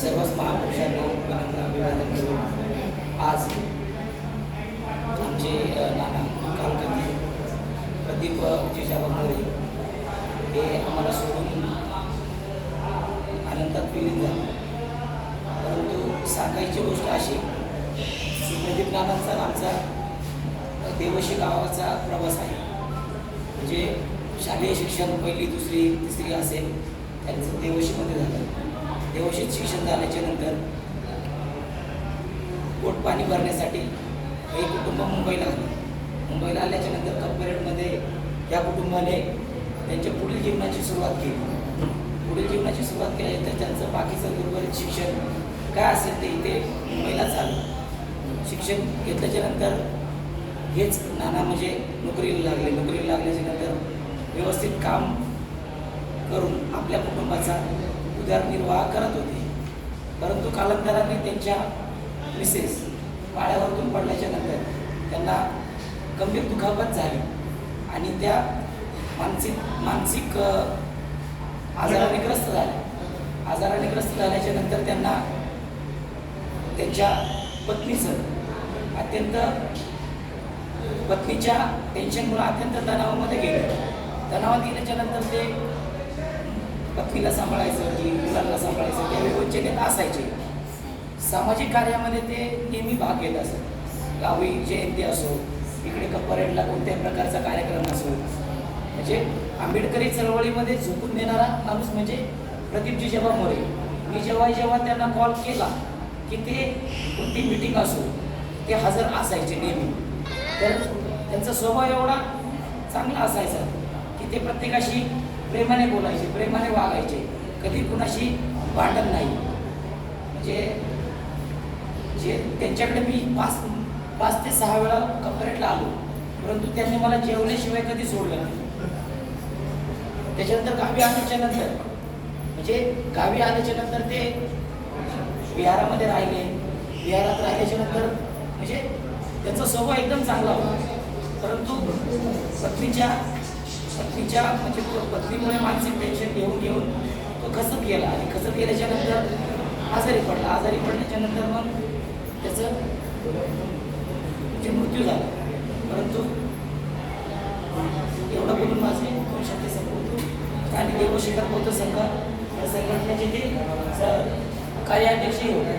सर्वच महापुरुषांना विनम्र अभिवादन करून आज आमचे नाना कालकर्ते प्रदीप जिजाबा मोरे हे आम्हाला सोडून आनंदात विलीन झाले. परंतु सांगायची गोष्ट अशी की प्रदीप नानांचा आमचा देवशी गावाचा प्रवास आहे. म्हणजे शालेय शिक्षण पहिली दुसरी तिसरी असेल त्यांचं देवशीमध्ये झालं. देवशीत शिक्षण झाल्याच्या नंतर पोटपाणी भरण्यासाठी हे कुटुंब मुंबईला आले. मुंबईला आल्याच्या नंतर कपरेटमध्ये या कुटुंबाने त्यांच्या पुढील जीवनाची सुरुवात केली. पुढील जीवनाची सुरुवात केल्यानंतर त्यांचं बाकीचं उर्वरित शिक्षण काय असेल ते इथे मुंबईला झालं. शिक्षण घेतल्याच्या नंतर हेच नाना म्हणजे नोकरीला लागले. नोकरीला लागल्याच्या नंतर व्यवस्थित काम करून आपल्या कुटुंबाचा उदरनिर्वाह करत होते. परंतु कालांतराने त्यांच्या मिसेस पाण्यावरतून पडल्याच्या नंतर त्यांना गंभीर दुखापत झाली आणि त्या मानसिक आजाराने ग्रस्त झाल्या. आजाराने ग्रस्त झाल्याच्या नंतर त्यांना त्यांच्या पत्नीच्या टेन्शनमुळे अत्यंत तणावामध्ये गेले. तणावात गेल्याच्या नंतर ते पत्नीला सांभाळायचं की मुलांना सांभाळायचं त्या विवंचनेत असायचे. सामाजिक कार्यामध्ये ते नेहमी भाग घेत असत. गावी जयंती असो, इकडे कपरेटला कोणत्याही प्रकारचा कार्यक्रम असो, म्हणजे आंबेडकरी चळवळीमध्ये झोकून देणारा माणूस म्हणजे प्रदीप जिजाबा मोरे. मी जेव्हा त्यांना कॉल केला की ते कोणती मीटिंग असो ते हजर असायचे नेहमी. तर त्यांचा स्वभाव एवढा चांगला असायचा की ते प्रत्येकाशी प्रेमाने बोलायचे, प्रेमाने वागायचे, कधी कुणाशी भांडण नाही. म्हणजे जे त्यांच्याकडे मी पाच ते 6 वेळा कपरेटला आलो, परंतु त्यांनी मला जेवल्याशिवाय कधी सोडलं नाही. त्याच्यानंतर गावी आल्याच्या नंतर ते बिहारामध्ये राहिले. बिहारात राहिल्याच्या नंतर म्हणजे त्यांचा स्वभाव एकदम चांगला होता. परंतु पत्नीच्या म्हणजे पत्नीमुळे मानसिक टेन्शन घेऊन तो खचत गेला आणि खचत गेल्याच्या नंतर आजारी पडला. आजारी पडल्याच्या नंतर मग त्याचं म्हणजे मृत्यू झाला. परंतु एवढं बोलून माझे 2 शब्द संपवतो. आणि देवशिखर बौद्ध संघ या संघटनेचे ते कार्याध्यक्षही होते.